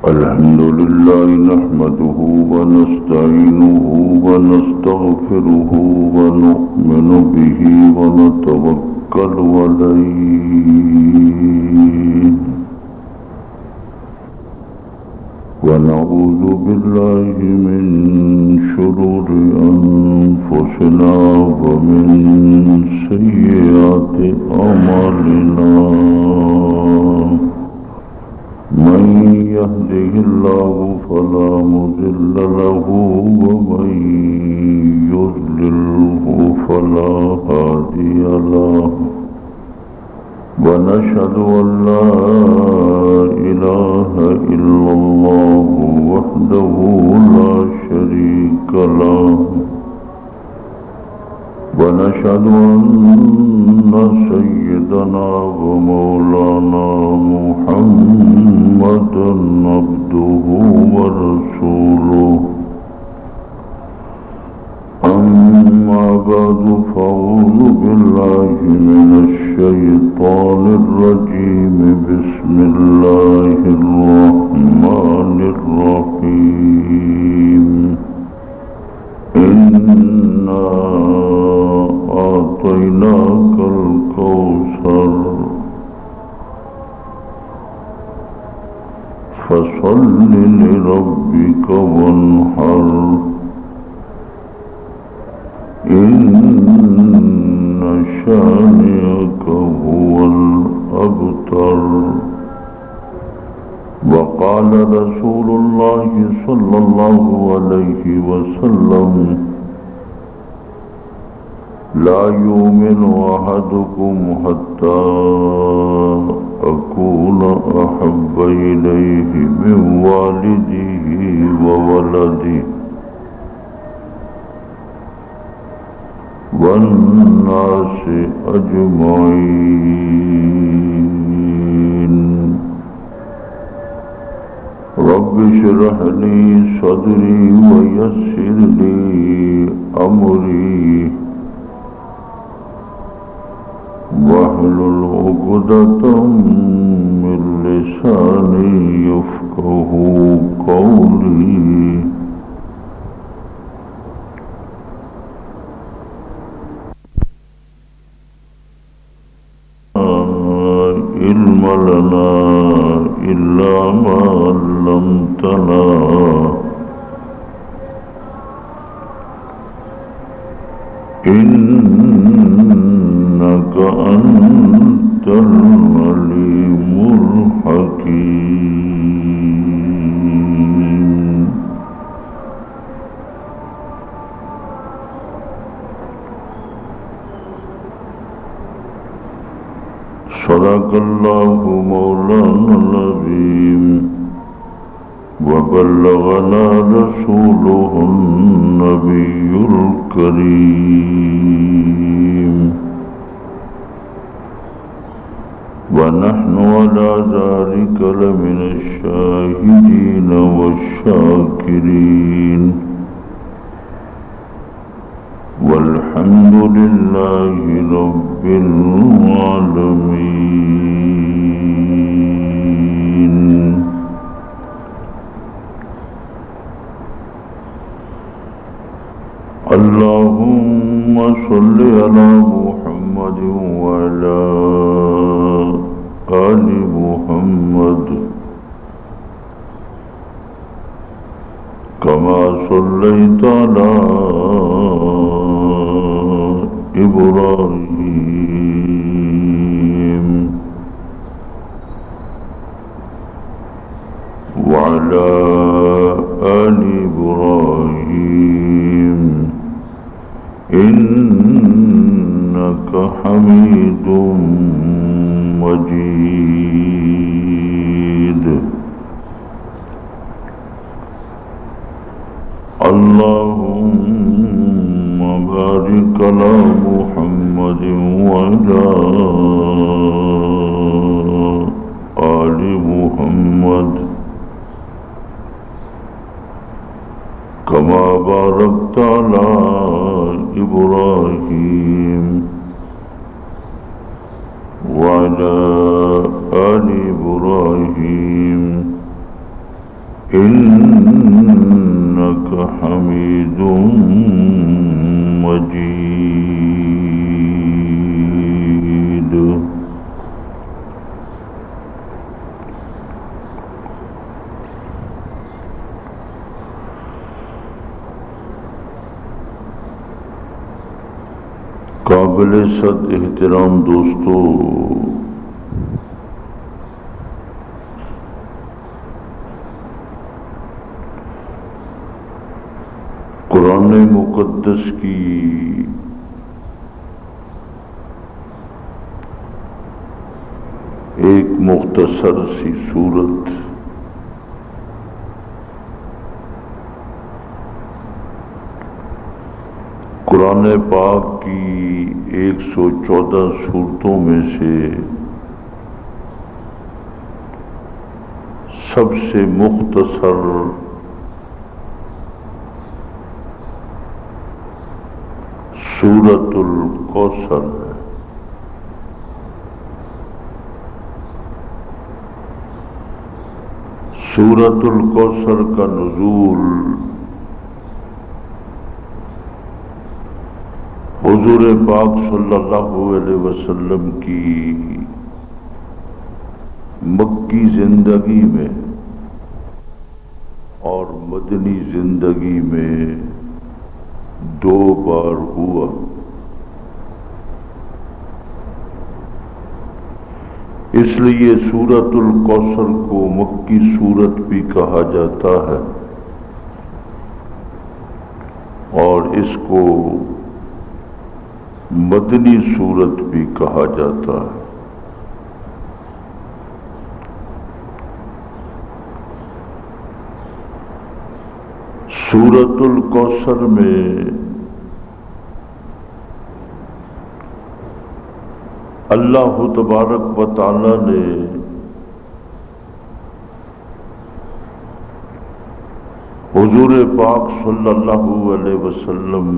الحمد لله نحمده ونستعينه ونستغفره ونؤمن به ونتوكل عليه ونعوذ بالله من شرور أنفسنا ومن سيئات أعمالنا من يهده الله فلا مضل له ومن يضلله فلا هادي له ونشهد أن لا إله إلا الله وحده لا شريك له ونشهد أن سيدنا ومولانا محمدا عبده ورسوله أما بعد فأعوذ بالله من الشيطان الرجيم بسم الله الرحمن الرحيم إنا أعطيناك الكوثر فصل لربك وانحر إن شانئك هو الأبتر وقال رسول الله صلى الله عليه وسلم لا يؤمن أحدكم حتى أكون أحب إليه من والده وولده والناس أجمعين رب اشرح لي صدري ويسر لي أمري واحلل عقدة من لساني يفقه قولي علم لنا إلا ما علمتنا إنك أنت العليم الحكيم صدق الله مولانا العظيم وبلغنا رسوله النبي الكريم ونحن على ذلك لمن الشاهدين والشاكرين والحمد لله رب العالمين اللهم صل على محمد وعلى آل محمد كما صليت على إبراهيم وعلى آل إبراهيم إنك حميد مجيد اللهم بارك على محمد وعلى آل محمد كما باركت على إبراهيم وعلى آل إبراهيم إنك حميد مجيد. قابل صد احترام دوستو، قرآن مقدس کی ایک مختصر سی صورت قرآن پاک کی 114 صورتوں میں سے سب سے مختصر سورۃ الکوثر ہے۔ سورۃ الکوثر کا نزول حضور پاک صلی اللہ علیہ وسلم کی مکی زندگی میں اور مدنی زندگی میں 2 بار ہوا۔ اس لیے سورۃ الکوثر کو مکی سورت بھی کہا جاتا ہے اور اس کو مدنی سورت بھی کہا جاتا ہے۔ سورۃ الکوثر میں اللہ تبارک و تعالی نے حضور پاک صلی اللہ علیہ وسلم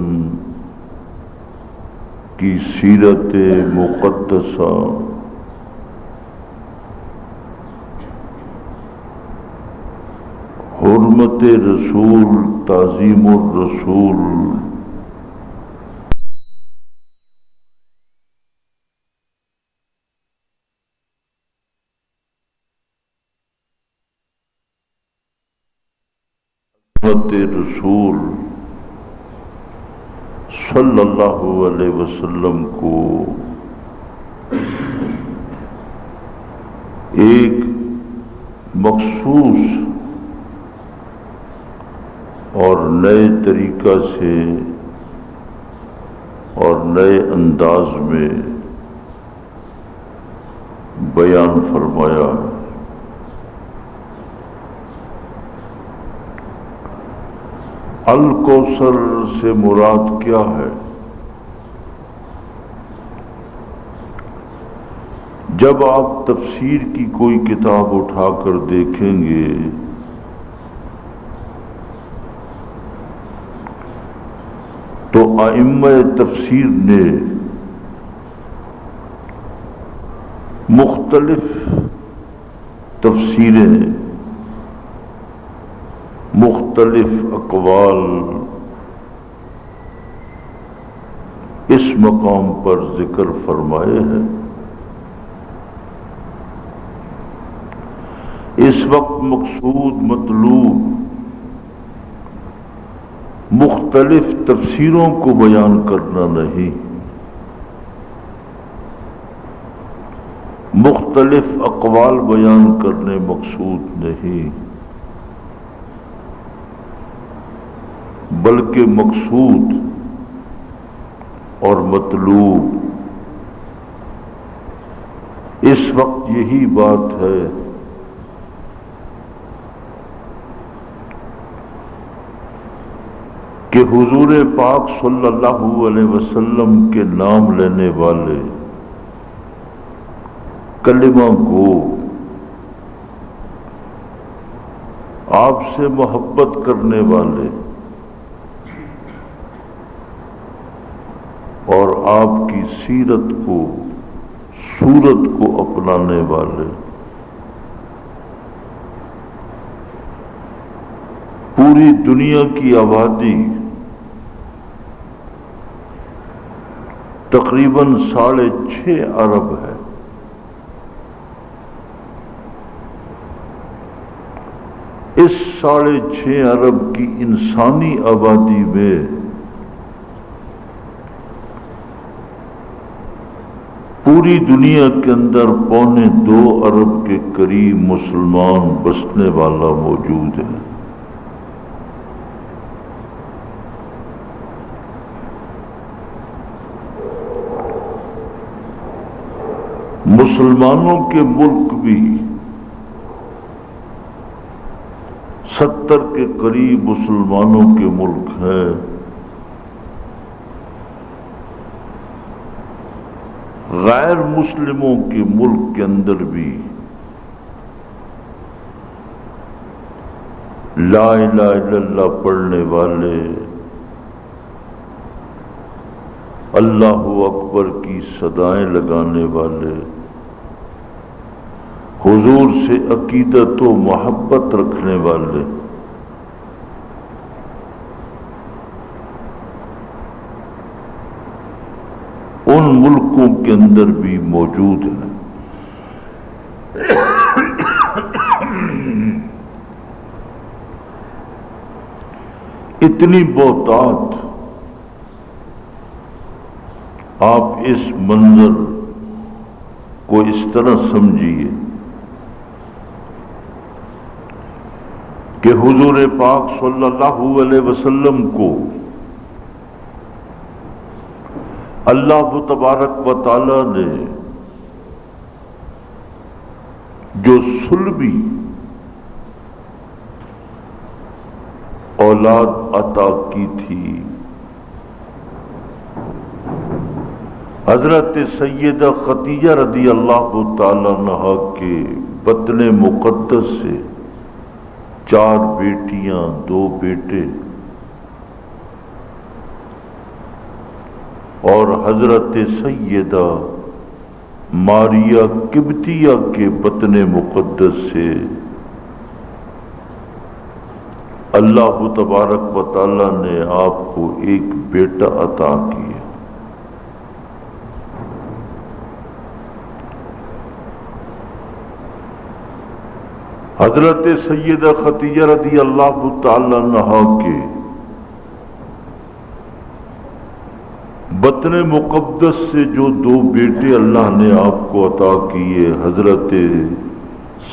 کی سیرت مقدسہ حرمت رسول، تعظیم الرسول، حرمت رسول صلی اللہ علیہ وسلم کو ایک مخصوص اور نئے طریقہ سے اور نئے انداز میں بیان فرمایا ہے۔ الکوثر سے مراد کیا ہے؟ جب آپ تفسیر کی کوئی کتاب اٹھا کر دیکھیں گے تو ائمہ تفسیر نے مختلف تفسیریں، مختلف اقوال اس مقام پر ذکر فرمائے ہیں۔ اس وقت مقصود، مطلوب مختلف تفسیروں کو بیان کرنا نہیں، مختلف اقوال بیان کرنے مقصود نہیں، بلکہ مقصود اور مطلوب اس وقت یہی بات ہے کہ حضور پاک صلی اللہ علیہ وسلم کے نام لینے والے، کلمہ گو، آپ سے محبت کرنے والے اور آپ کی سیرت کو، صورت کو اپنانے والے پوری دنیا کی آبادی تقریباً 6.5 ارب ہے۔ اس 6.5 ارب کی انسانی آبادی میں پوری دنیا کے اندر 2.25 ارب کے قریب مسلمان بسنے والا موجود ہے۔ مسلمانوں کے ملک بھی 70 کے قریب مسلمانوں کے ملک ہیں۔ غیر مسلموں کے ملک کے اندر بھی لا الہ الا اللہ پڑھنے والے، اللہ اکبر کی صدائیں لگانے والے، حضور سے عقیدت و محبت رکھنے والے، ان ملکوں کے اندر بھی موجود ہیں۔ اتنی بہتات آپ اس منظر کو اس طرح سمجھیے کہ حضور پاک صلی اللہ علیہ وسلم کو اللہ تبارک و تعالی نے جو صلبی اولاد عطا کی تھی، حضرت سیدہ خدیجہ رضی اللہ تعالی عنہا کے بطن مقدس سے 4 بیٹیاں 2 بیٹے، اور حضرت سیدہ ماریہ قبطیہ کے بطن مقدس سے اللہ تبارک و تعالی نے آپ کو ایک بیٹا عطا کیا۔ حضرت سیدہ خدیجہ رضی اللہ تعالی عنہا کے بطن مقدس سے جو 2 بیٹے اللہ نے آپ کو عطا کیے، حضرت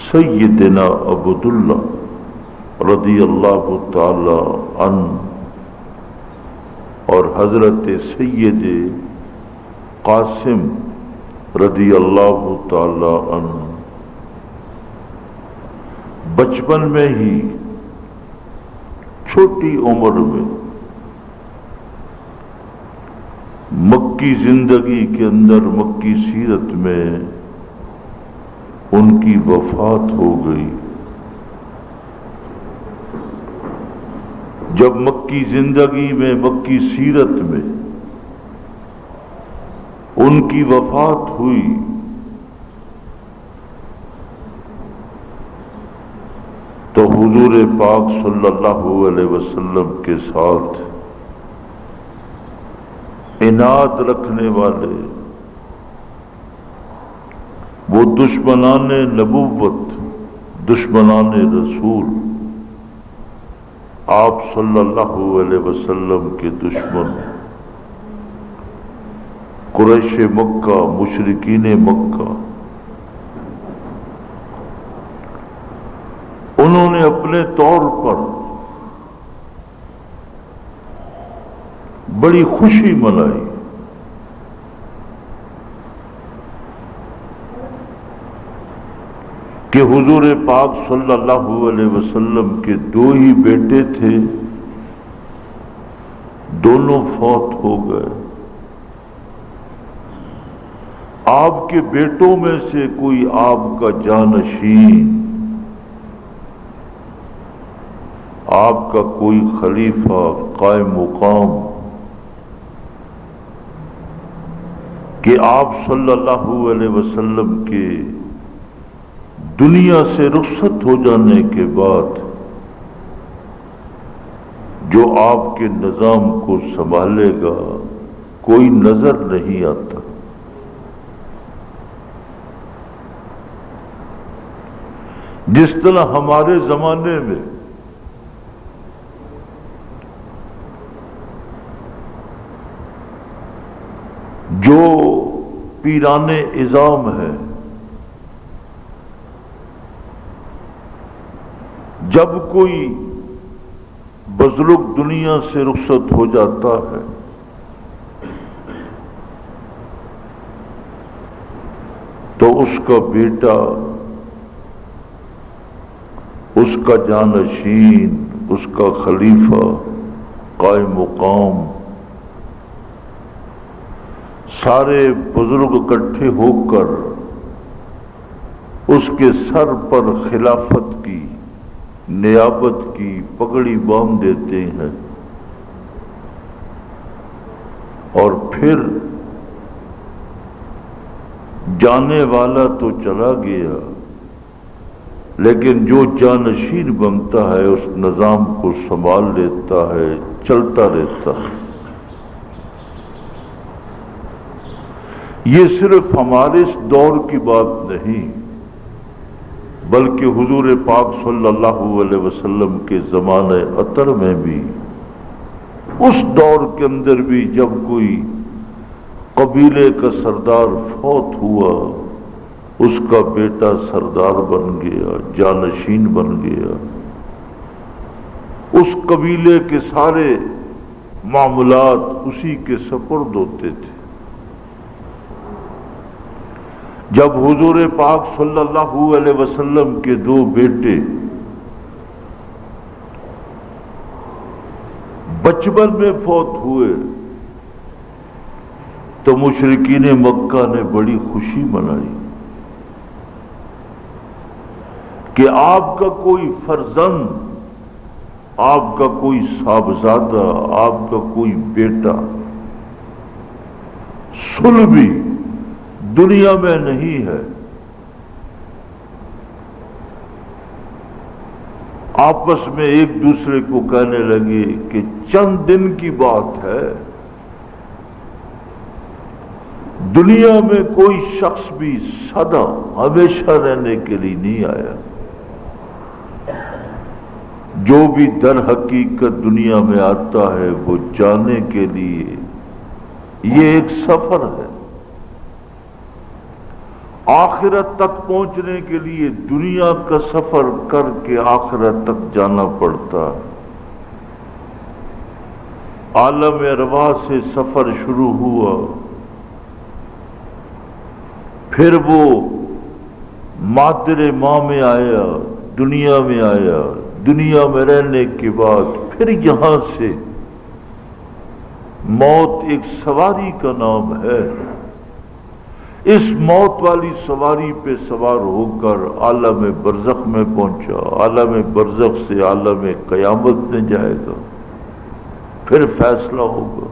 سیدنا عبداللہ رضی اللہ تعالی عنہ اور حضرت سید قاسم رضی اللہ تعالی عنہ بچپن میں ہی چھوٹی عمر میں مکی زندگی کے اندر، مکی سیرت میں ان کی وفات ہو گئی۔ جب مکی زندگی میں، مکی سیرت میں ان کی وفات ہوئی تو حضور پاک صلی اللہ علیہ وسلم کے ساتھ عناد رکھنے والے وہ دشمنان نبوت، دشمنان رسول، آپ صلی اللہ علیہ وسلم کے دشمن قریش مکہ، مشرکین مکہ، انہوں نے اپنے طور پر بڑی خوشی منائی کہ حضور پاک صلی اللہ علیہ وسلم کے 2 ہی بیٹے تھے، دونوں فوت ہو گئے۔ آپ کے بیٹوں میں سے کوئی آپ کا جانشین، آپ کا کوئی خلیفہ قائم مقام کہ آپ صلی اللہ علیہ وسلم کے دنیا سے رخصت ہو جانے کے بعد جو آپ کے نظام کو سنبھالے گا کوئی نظر نہیں آتا۔ جس طرح ہمارے زمانے میں جو پیران عظام ہیں، جب کوئی بزرگ دنیا سے رخصت ہو جاتا ہے تو اس کا بیٹا، اس کا جانشین، اس کا خلیفہ، قائم مقام، سارے بزرگ اکٹھے ہو کر اس کے سر پر خلافت کی، نیابت کی پگڑی باندھ دیتے ہیں، اور پھر جانے والا تو چلا گیا، لیکن جو جانشین بنتا ہے اس نظام کو سنبھال لیتا ہے، چلتا رہتا ہے۔ یہ صرف ہمارے اس دور کی بات نہیں، بلکہ حضور پاک صلی اللہ علیہ وسلم کے زمانے عطر میں بھی، اس دور کے اندر بھی جب کوئی قبیلے کا سردار فوت ہوا، اس کا بیٹا سردار بن گیا، جانشین بن گیا، اس قبیلے کے سارے معاملات اسی کے سپرد ہوتے تھے۔ جب حضور پاک صلی اللہ علیہ وسلم کے دو بیٹے بچپن میں فوت ہوئے تو مشرکین مکہ نے بڑی خوشی منائی کہ آپ کا کوئی فرزند، آپ کا کوئی صاحبزادہ، آپ کا کوئی بیٹا صلبی دنیا میں نہیں ہے۔ آپس میں ایک دوسرے کو کہنے لگے کہ چند دن کی بات ہے، دنیا میں کوئی شخص بھی سدا ہمیشہ رہنے کے لیے نہیں آیا، جو بھی در حقیقت دنیا میں آتا ہے وہ جانے کے لیے، یہ ایک سفر ہے، آخرت تک پہنچنے کے لیے دنیا کا سفر کر کے آخرت تک جانا پڑتا ہے۔ عالم ارواح سے سفر شروع ہوا، پھر وہ مادر ماں میں آیا، دنیا میں آیا، دنیا میں رہنے کے بعد پھر یہاں سے موت ایک سواری کا نام ہے، اس موت والی سواری پہ سوار ہو کر عالم برزخ میں پہنچا، عالم برزخ سے عالم قیامت میں جائے گا، پھر فیصلہ ہوگا۔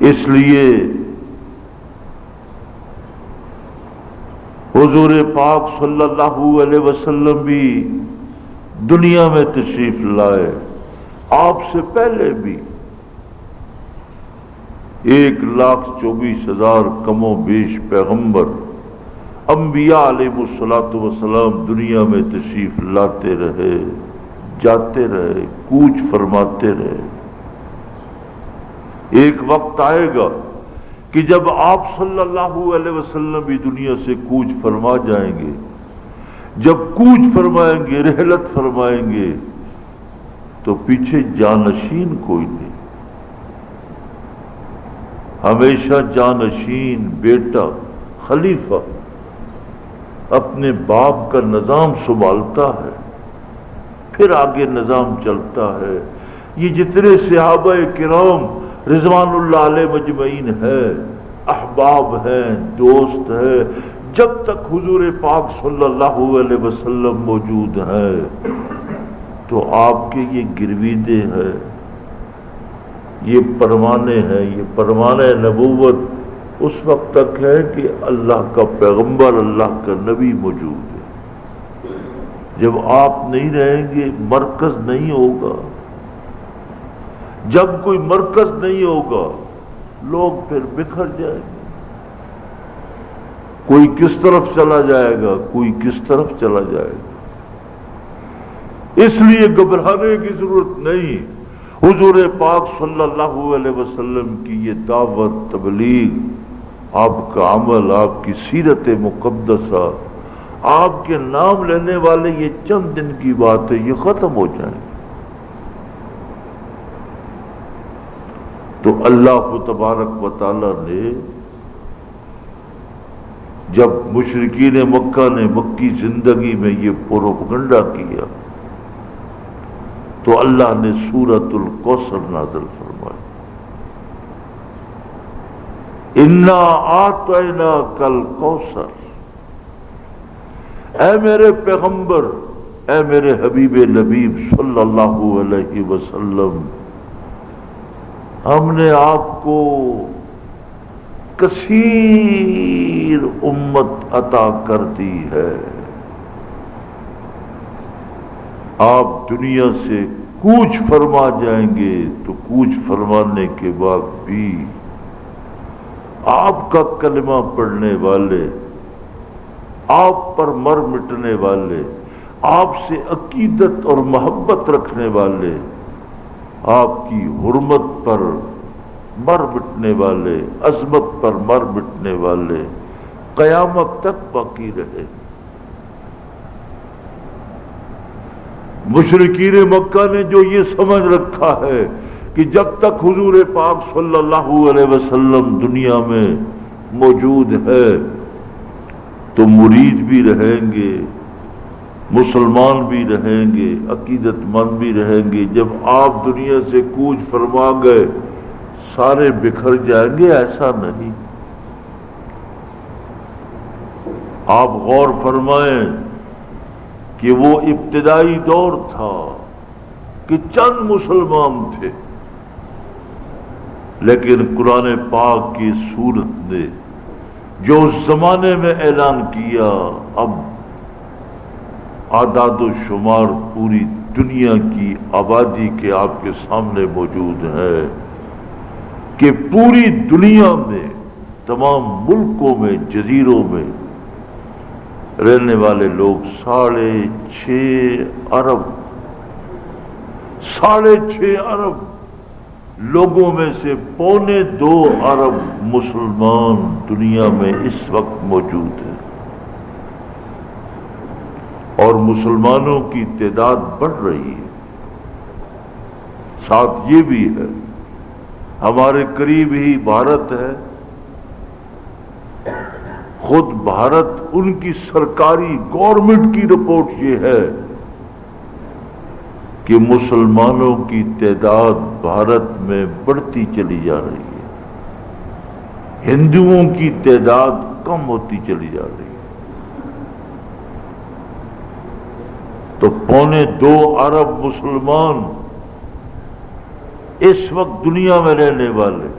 اس لیے حضور پاک صلی اللہ علیہ وسلم بھی دنیا میں تشریف لائے، آپ سے پہلے بھی 1,24,000 کم و بیش پیغمبر انبیاء علیہ السلام دنیا میں تشریف لاتے رہے، جاتے رہے، کوچ فرماتے رہے۔ ایک وقت آئے گا کہ جب آپ صلی اللہ علیہ وسلم بھی دنیا سے کوچ فرما جائیں گے، جب کوچ فرمائیں گے، رحلت فرمائیں گے، تو پیچھے جانشین کوئی نہیں، ہمیشہ جانشین بیٹا، خلیفہ اپنے باپ کا نظام سنبھالتا ہے، پھر آگے نظام چلتا ہے۔ یہ جتنے صحابہ کرام رضوان اللہ علیہ مجمعین ہیں، احباب ہیں، دوست ہیں، جب تک حضور پاک صلی اللہ علیہ وسلم موجود ہیں تو آپ کے یہ گرویدے ہیں، یہ پروانے ہیں، یہ پروانہ نبوت اس وقت تک ہے کہ اللہ کا پیغمبر، اللہ کا نبی موجود ہے۔ جب آپ نہیں رہیں گے مرکز نہیں ہوگا. جب کوئی مرکز نہیں ہوگا لوگ پھر بکھر جائیں گے. کوئی کس طرف چلا جائے گا، کوئی کس طرف چلا جائے گا. اس لیے گھبرانے کی ضرورت نہیں. حضور پاک صلی اللہ علیہ وسلم کی یہ دعوت، تبلیغ، آپ کا عمل، آپ کی سیرت مقدسہ، آپ کے نام لینے والے یہ چند دن کی بات ہے، یہ ختم ہو جائیں. تو اللہ تبارک و تعالی نے جب مشرکین مکہ نے مکی زندگی میں یہ پروپگنڈا کیا تو اللہ نے سورۃ الکوثر نازل فرمائی. انا اعطیناک الکوثر. اے میرے پیغمبر، اے میرے حبیب لبیب صلی اللہ علیہ وسلم، ہم نے آپ کو کثیر امت عطا کر دی ہے. آپ دنیا سے کوچ فرما جائیں گے تو کوچ فرمانے کے بعد بھی آپ کا کلمہ پڑھنے والے، آپ پر مر مٹنے والے، آپ سے عقیدت اور محبت رکھنے والے، آپ کی حرمت پر مر مٹنے والے، عظمت پر مر مٹنے والے قیامت تک باقی رہے. مشرکین مکہ نے جو یہ سمجھ رکھا ہے کہ جب تک حضور پاک صلی اللہ علیہ وسلم دنیا میں موجود ہے تو مرید بھی رہیں گے، مسلمان بھی رہیں گے، عقیدت مند بھی رہیں گے. جب آپ دنیا سے کوچ فرما گئے سارے بکھر جائیں گے، ایسا نہیں. آپ غور فرمائیں کہ وہ ابتدائی دور تھا کہ چند مسلمان تھے، لیکن قرآن پاک کی سورت نے جو اس زمانے میں اعلان کیا، اب اعداد و شمار پوری دنیا کی آبادی کے آپ کے سامنے موجود ہے کہ پوری دنیا میں تمام ملکوں میں، جزیروں میں رہنے والے لوگ 6.5 ارب، 6.5 ارب لوگوں میں سے 2.25 ارب مسلمان دنیا میں اس وقت موجود ہیں، اور مسلمانوں کی تعداد بڑھ رہی ہے. ساتھ یہ بھی ہے ہمارے قریب ہی بھارت ہے. خود بھارت، ان کی سرکاری گورنمنٹ کی رپورٹ یہ ہے کہ مسلمانوں کی تعداد بھارت میں بڑھتی چلی جا رہی ہے، ہندوؤں کی تعداد کم ہوتی چلی جا رہی ہے. تو 2.25 ارب مسلمان اس وقت دنیا میں رہنے والے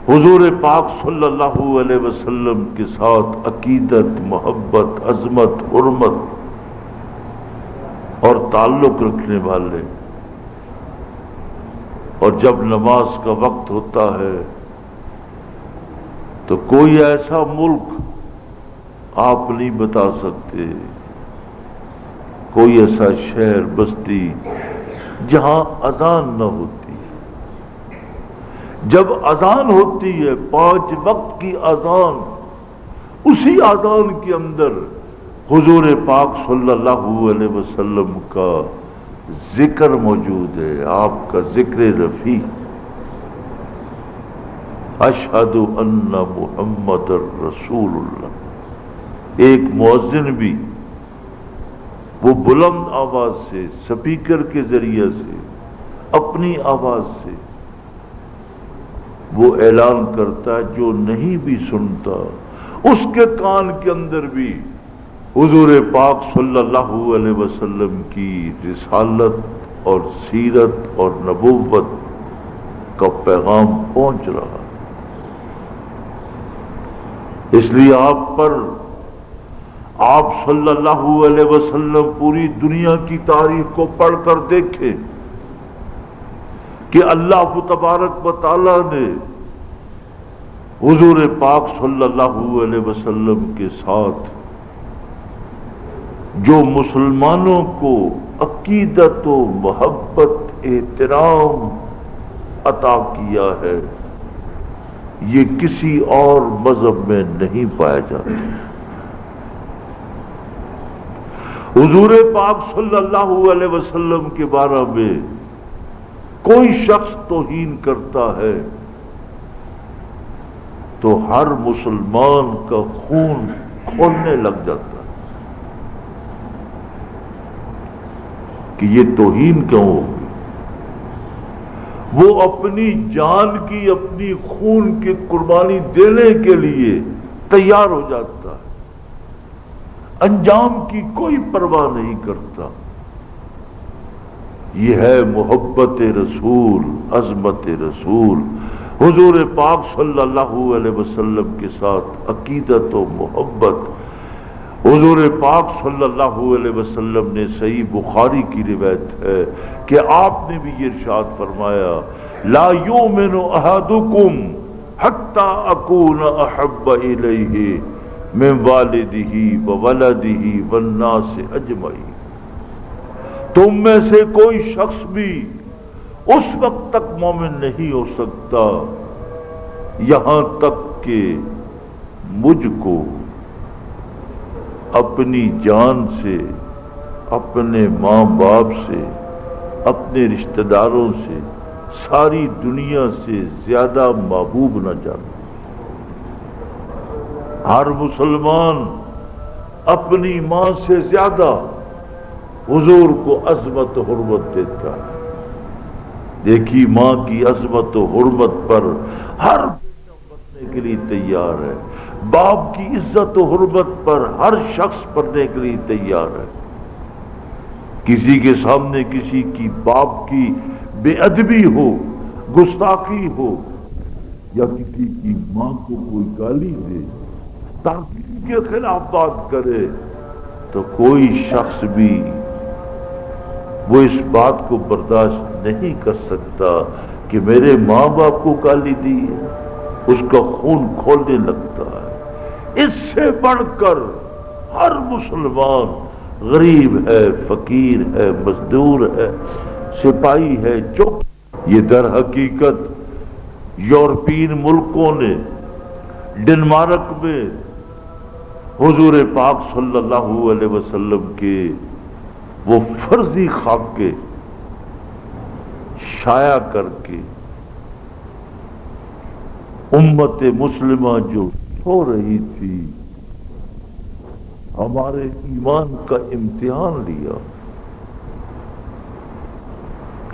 حضور پاک صلی اللہ علیہ وسلم کے ساتھ عقیدت، محبت، عظمت، حرمت اور تعلق رکھنے والے. اور جب نماز کا وقت ہوتا ہے تو کوئی ایسا ملک آپ نہیں بتا سکتے، کوئی ایسا شہر، بستی جہاں اذان نہ ہوتی. جب اذان ہوتی ہے 5 وقت کی اذان، اسی اذان کے اندر حضور پاک صلی اللہ علیہ وسلم کا ذکر موجود ہے، آپ کا ذکر رفیع، اشہد ان محمد رسول اللہ. ایک مؤذن بھی وہ بلند آواز سے، سپیکر کے ذریعے سے، اپنی آواز سے وہ اعلان کرتا ہے، جو نہیں بھی سنتا اس کے کان کے اندر بھی حضور پاک صلی اللہ علیہ وسلم کی رسالت اور سیرت اور نبوت کا پیغام پہنچ رہا. اس لیے آپ پر آپ صلی اللہ علیہ وسلم پوری دنیا کی تاریخ کو پڑھ کر دیکھیں کہ اللہ تبارک و تعالی نے حضور پاک صلی اللہ علیہ وسلم کے ساتھ جو مسلمانوں کو عقیدت و محبت احترام عطا کیا ہے یہ کسی اور مذہب میں نہیں پایا جاتا۔ حضور پاک صلی اللہ علیہ وسلم کے بارے میں کوئی شخص توہین کرتا ہے تو ہر مسلمان کا خون کھولنے لگ جاتا ہے کہ یہ توہین کیوں ہوگی۔ وہ اپنی جان کی اپنی خون کی قربانی دینے کے لیے تیار ہو جاتا ہے، انجام کی کوئی پرواہ نہیں کرتا۔ یہ ہے محبت رسول، عظمت رسول۔ حضور پاک صلی اللہ علیہ وسلم کے ساتھ عقیدت و محبت۔ حضور پاک صلی اللہ علیہ وسلم نے صحیح بخاری کی روایت ہے کہ آپ نے بھی یہ ارشاد فرمایا لا یؤمن احدکم حتی اکون احب الیہ من والدہ وولدہ والناس اجمعین۔ تم میں سے کوئی شخص بھی اس وقت تک مومن نہیں ہو سکتا یہاں تک کہ مجھ کو اپنی جان سے، اپنے ماں باپ سے، اپنے رشتہ داروں سے، ساری دنیا سے زیادہ محبوب نہ جانا۔ ہر مسلمان اپنی ماں سے زیادہ حضور کو عظمت و حرمت دیتا ہے۔ دیکھی ماں کی عظمت و حرمت پر ہر مرنے کے لیے تیار ہے، باپ کی عزت و حرمت پر ہر شخص مرنے کے لیے تیار ہے۔ کسی کے سامنے کسی کی باپ کی بے ادبی ہو، گستاخی ہو، یا کسی کی ماں کو کوئی گالی دے، تاکہ کے خلاف بات کرے، تو کوئی شخص بھی وہ اس بات کو برداشت نہیں کر سکتا کہ میرے ماں باپ کو گالی دی ہے، اس کا خون کھولنے لگتا ہے۔ اس سے بڑھ کر ہر مسلمان غریب ہے، فقیر ہے، مزدور ہے، سپاہی ہے، یہ در حقیقت یورپین ملکوں نے ڈنمارک میں حضور پاک صلی اللہ علیہ وسلم کے وہ فرضی خاکے شائع کر کے امت مسلمہ جو سو رہی تھی ہمارے ایمان کا امتحان لیا۔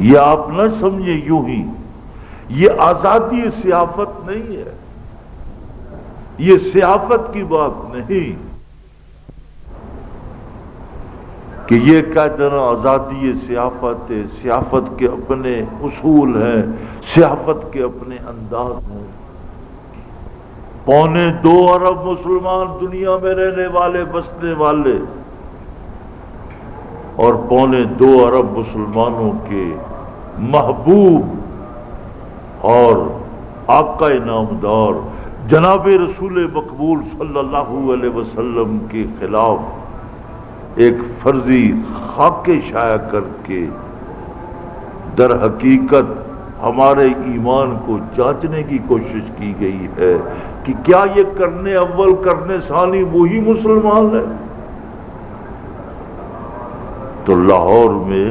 یہ آپ نہ سمجھے یوں ہی، یہ آزادی سیافت نہیں ہے، یہ سیافت کی بات نہیں کہ یہ کہہ دینا آزادی سیافت ہے۔ سیافت کے اپنے اصول ہیں، سیافت کے اپنے انداز ہیں۔ 2.25 ارب مسلمان دنیا میں رہنے والے، بسنے والے، اور 2.25 ارب مسلمانوں کے محبوب اور آقا نامدار جناب رسول مقبول صلی اللہ علیہ وسلم کے خلاف ایک فرضی خاکے شائع کر کے در حقیقت ہمارے ایمان کو جانچنے کی کوشش کی گئی ہے کہ کیا یہ کرنے اول کرنے ثانی وہی مسلمان ہے۔ تو لاہور میں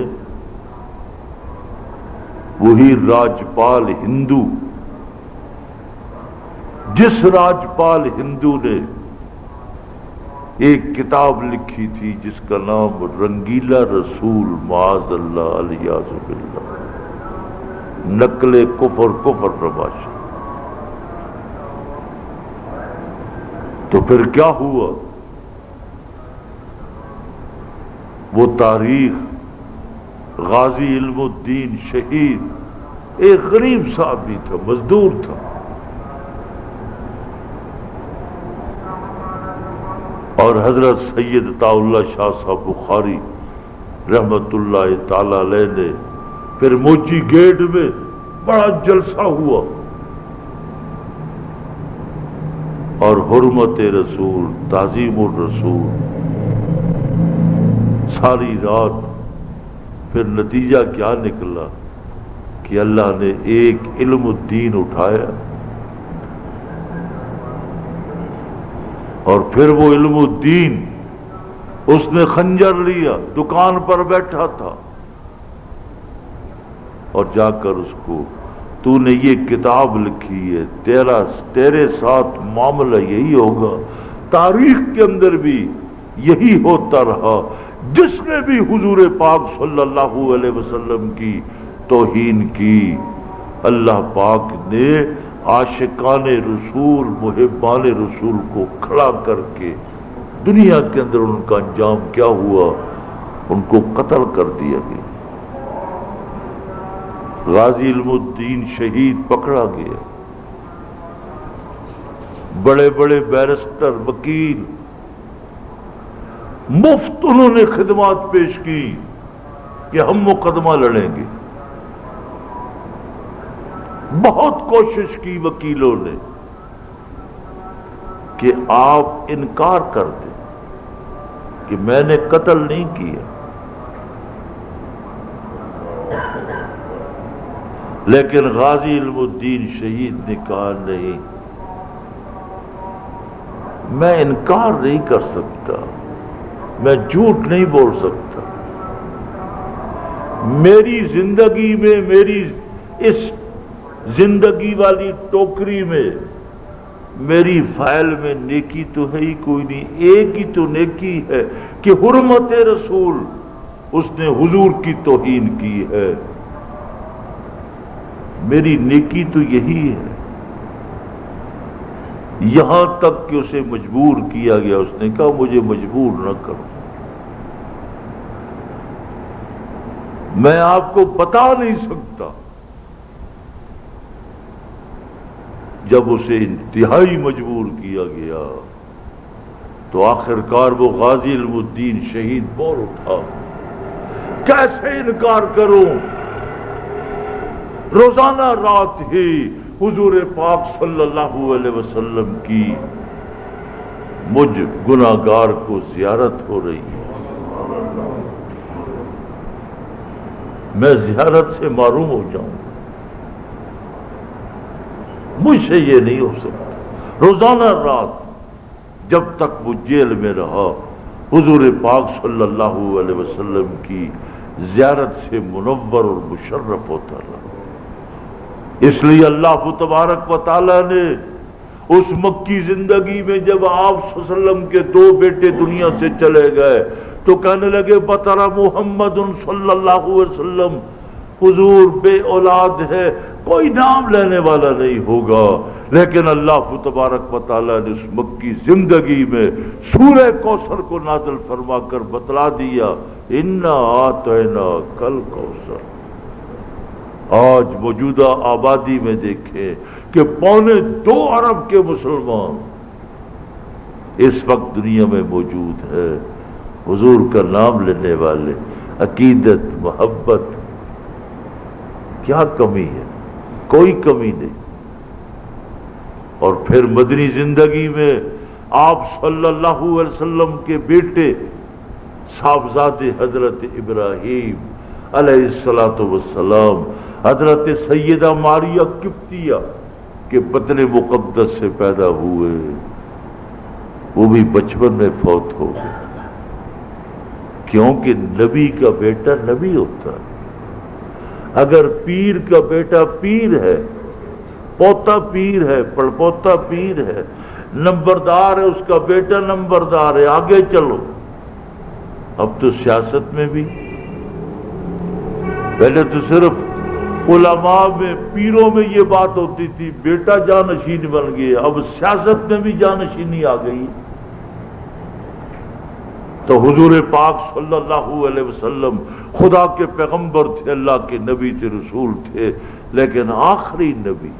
وہی راجپال ہندو، جس راجپال ہندو نے ایک کتاب لکھی تھی جس کا نام رنگیلا رسول معاذ اللہ الیاذ باللہ، نقل کفر نماشی، تو پھر کیا ہوا؟ وہ تاریخ غازی علم الدین شہید ایک غریب صاحب بھی تھا، مزدور تھا، اور حضرت سید عطا اللہ شاہ صاحب بخاری رحمت اللہ تعالی علیہ نے پھر موچی گیٹ میں بڑا جلسہ ہوا اور حرمت رسول، تعظیم الرسول، ساری رات پھر نتیجہ کیا نکلا کہ اللہ نے ایک علم الدین اٹھایا اور پھر وہ علم الدین اس نے خنجر لیا، دکان پر بیٹھا تھا اور جا کر اس کو، تو نے یہ کتاب لکھی ہے، تیرے ساتھ معاملہ یہی ہوگا، تاریخ کے اندر بھی یہی ہوتا رہا، جس نے بھی حضور پاک صلی اللہ علیہ وسلم کی توہین کی، اللہ پاک نے عاشقان رسول، محبان رسول کو کھڑا کر کے دنیا کے اندر ان کا انجام کیا ہوا، ان کو قتل کر دیا گیا۔ غازی علم الدین شہید پکڑا گیا، بڑے بڑے بیرسٹر، وکیل مفت انہوں نے خدمات پیش کی کہ ہم مقدمہ لڑیں گے، بہت کوشش کی وکیلوں نے کہ آپ انکار کر دیں کہ میں نے قتل نہیں کیا، لیکن غازی علم الدین شہید نے کہا نہیں، میں انکار نہیں کر سکتا، میں جھوٹ نہیں بول سکتا، میری زندگی میں، میری اس زندگی والی ٹوکری میں، میری فائل میں نیکی تو ہے ہی کوئی نہیں، ایک ہی تو نیکی ہے کہ حرمت رسول، اس نے حضور کی توہین کی ہے، میری نیکی تو یہی ہے۔ یہاں تک کہ اسے مجبور کیا گیا، اس نے کہا مجھے مجبور نہ کرو، میں آپ کو بتا نہیں سکتا۔ جب اسے انتہائی مجبور کیا گیا تو آخر کار وہ غازی علم الدین شہید بول اٹھا، کیسے انکار کروں، روزانہ رات ہی حضور پاک صلی اللہ علیہ وسلم کی مجھ گناہگار کو زیارت ہو رہی ہے، میں زیارت سے محروم ہو جاؤں، مجھ سے یہ نہیں ہو سکتا۔ روزانہ رات جب تک وہ جیل میں رہا، حضور پاک صلی اللہ علیہ وسلم کی زیارت سے منور اور مشرف ہوتا رہا۔ اس لیے اللہ تبارک و تعالیٰ نے اس مکی زندگی میں جب آپ صلی اللہ علیہ وسلم کے دو بیٹے دنیا سے چلے گئے تو کہنے لگے بطر محمد صلی اللہ علیہ وسلم، حضور بے اولاد ہے، کوئی نام لینے والا نہیں ہوگا، لیکن اللہ تبارک و تعالیٰ نے اس مکی زندگی میں سورہ کوثر کو نازل فرما کر بتلا دیا، انا اعطیناک الکوثر۔ آج موجودہ آبادی میں دیکھیں کہ 2.25 ارب کے مسلمان اس وقت دنیا میں موجود ہیں، حضور کا نام لینے والے، عقیدت، محبت، کیا کمی ہے؟ کوئی کمی نہیں۔ اور پھر مدنی زندگی میں آپ صلی اللہ علیہ وسلم کے بیٹے صاحبزادے حضرت ابراہیم علیہ الصلوۃ والسلام، حضرت سیدہ ماریہ قبطیہ کے بطن مقدس سے پیدا ہوئے، وہ بھی بچپن میں فوت ہو گئے، کیونکہ نبی کا بیٹا نبی ہوتا ہے۔ اگر پیر کا بیٹا پیر ہے، پوتا پیر ہے، پڑپوتا پیر ہے، نمبردار ہے، اس کا بیٹا نمبردار ہے، آگے چلو۔ اب تو سیاست میں بھی، پہلے تو صرف علماء میں، پیروں میں یہ بات ہوتی تھی بیٹا جانشین بن گیا، اب سیاست میں بھی جانشینی آ گئی۔ تو حضور پاک صلی اللہ علیہ وسلم خدا کے پیغمبر تھے، اللہ کے نبی تھے، رسول تھے، لیکن آخری نبی،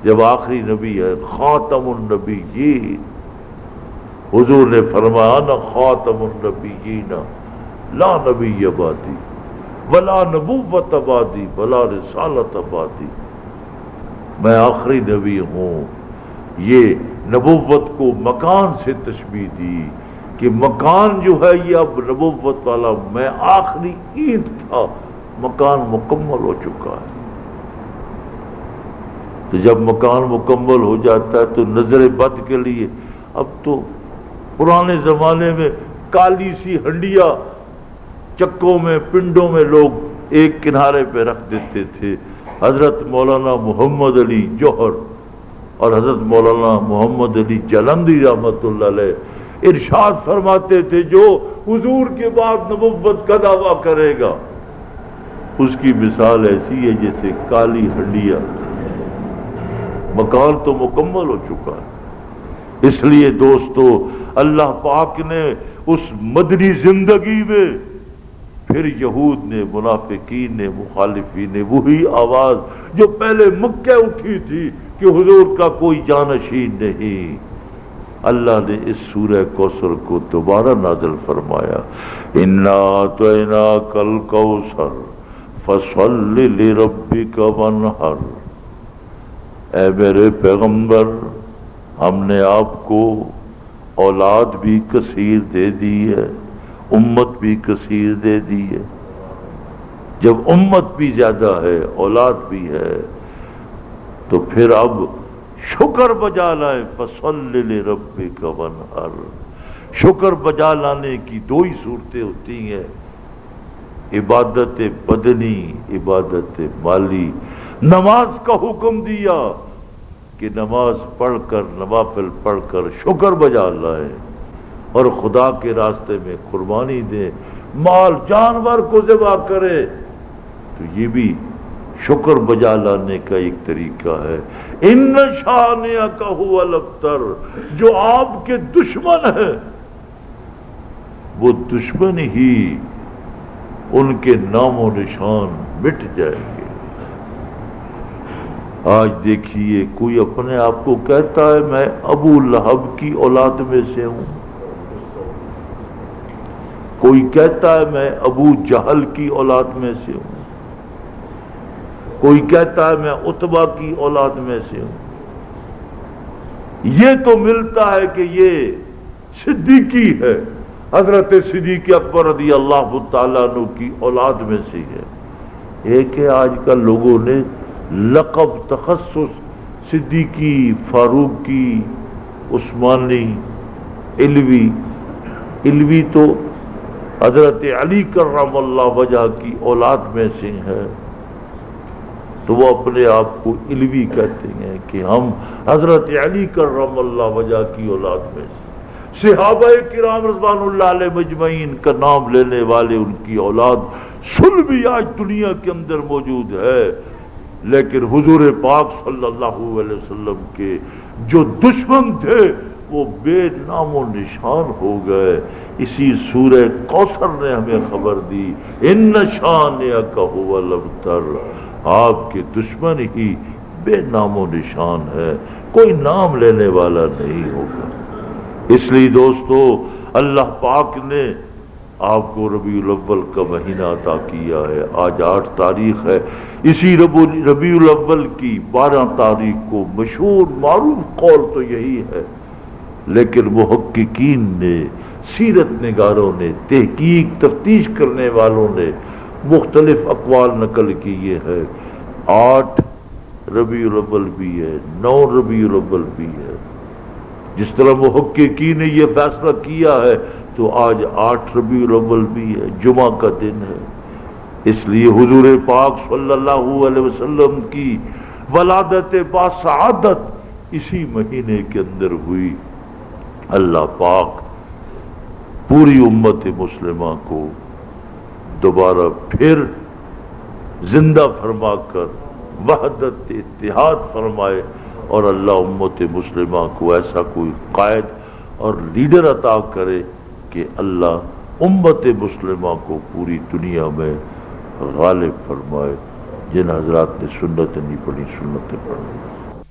جب آخری نبی ہے خاتم النبیین، حضور نے فرمایا انا خاتم النبیین لا نبی بعدی ولا نبوت بعدی ولا رسالت بعدی، میں آخری نبی ہوں۔ یہ نبوت کو مکان سے تشبیہ دی کہ مکان جو ہے یہ اب نبوت والا، میں آخری اینٹ تھا، مکان مکمل ہو چکا ہے۔ تو جب مکان مکمل ہو جاتا ہے تو نظر بد کے لیے، اب تو پرانے زمانے میں کالی سی ہنڈیا چکوں میں پنڈوں میں لوگ ایک کنارے پہ رکھ دیتے تھے۔ حضرت مولانا محمد علی جوہر اور حضرت مولانا محمد علی جلندی رحمۃ اللہ علیہ ارشاد فرماتے تھے جو حضور کے بعد نبوت کا دعویٰ کرے گا اس کی مثال ایسی ہے جیسے کالی ہنڈیا، مکان تو مکمل ہو چکا ہے۔ اس لیے دوستو اللہ پاک نے اس مدنی زندگی میں پھر یہود نے، منافقین نے، مخالفین نے وہی آواز جو پہلے مکہ اٹھی تھی کہ حضور کا کوئی جانشین نہیں، اللہ نے اس سورہ کوثر کو دوبارہ نازل فرمایا، انا اعطیناک الکوثر فصل لربک وانحر۔ اے میرے پیغمبر، ہم نے آپ کو اولاد بھی کثیر دے دی ہے، امت بھی کثیر دے دی ہے۔ جب امت بھی زیادہ ہے، اولاد بھی ہے، تو پھر اب شکر بجا لائے، فصل لربک وانحر۔ شکر بجا لانے کی دو ہی صورتیں ہوتی ہیں، عبادت بدنی، عبادت مالی۔ نماز کا حکم دیا کہ نماز پڑھ کر، نوافل پڑھ کر شکر بجا لائیں اور خدا کے راستے میں قربانی دیں، مال جانور کو ذبح کرے، تو یہ بھی شکر بجا لانے کا ایک طریقہ ہے۔ ان شانئک ھو الابتر، جو آپ کے دشمن ہیں وہ دشمن ہی ان کے نام و نشان مٹ جائیں گے۔ آج دیکھیے کوئی اپنے آپ کو کہتا ہے میں ابو لہب کی اولاد میں سے ہوں، کوئی کہتا ہے میں ابو جہل کی اولاد میں سے ہوں، کوئی کہتا ہے میں عتبہ کی اولاد میں سے ہوں۔ یہ تو ملتا ہے کہ یہ صدیقی ہے، حضرت صدیق اکبر رضی اللہ تعالیٰ عنہ کی اولاد میں سے ہے۔ ایک ہے آج کل لوگوں نے لقب، تخصص صدیقی، فاروقی، عثمانی، علوی تو حضرت علی کرم اللہ وجہ کی اولاد میں سے ہے، تو وہ اپنے آپ کو علوی کہتے ہیں کہ ہم حضرت علی کرم اللہ وجہ کی اولاد میں سے۔ صحابہ کرام رضوان اللہ علیہ مجمعین کا نام لینے والے ان کی اولاد سل بھی آج دنیا کے اندر موجود ہے، لیکن حضور پاک صلی اللہ علیہ وسلم کے جو دشمن تھے وہ بے نام و نشان ہو گئے۔ اسی سورہ کوثر نے ہمیں خبر دی، ان شانئک ھو الابتر، آپ کے دشمن ہی بے نام و نشان ہے، کوئی نام لینے والا نہیں ہوگا۔ اس لیے دوستو اللہ پاک نے آپ کو ربیع الاول کا مہینہ عطا کیا ہے۔ آج 8 تاریخ ہے، اسی ربیع الاول کی 12 تاریخ کو مشہور معروف قول تو یہی ہے، لیکن محققین نے، سیرت نگاروں نے، تحقیق تفتیش کرنے والوں نے مختلف اقوال نقل کیے ہیں۔ 8 ربیع الاول بھی ہے، 9 ربیع الاول بھی ہے۔ جس طرح محققین نے یہ فیصلہ کیا ہے تو آج 8 ربیع الاول بھی ہے، جمعہ کا دن ہے۔ اس لیے حضور پاک صلی اللہ علیہ وسلم کی ولادت باسعادت اسی مہینے کے اندر ہوئی۔ اللہ پاک پوری امت مسلمہ کو دوبارہ پھر زندہ فرما کر وحدت اتحاد فرمائے، اور اللہ امت مسلمہ کو ایسا کوئی قائد اور لیڈر عطا کرے کہ اللہ امت مسلمہ کو پوری دنیا میں غالب فرمائے۔ جن حضرات نے سنت نہیں پڑھی سنتیں پڑھیں۔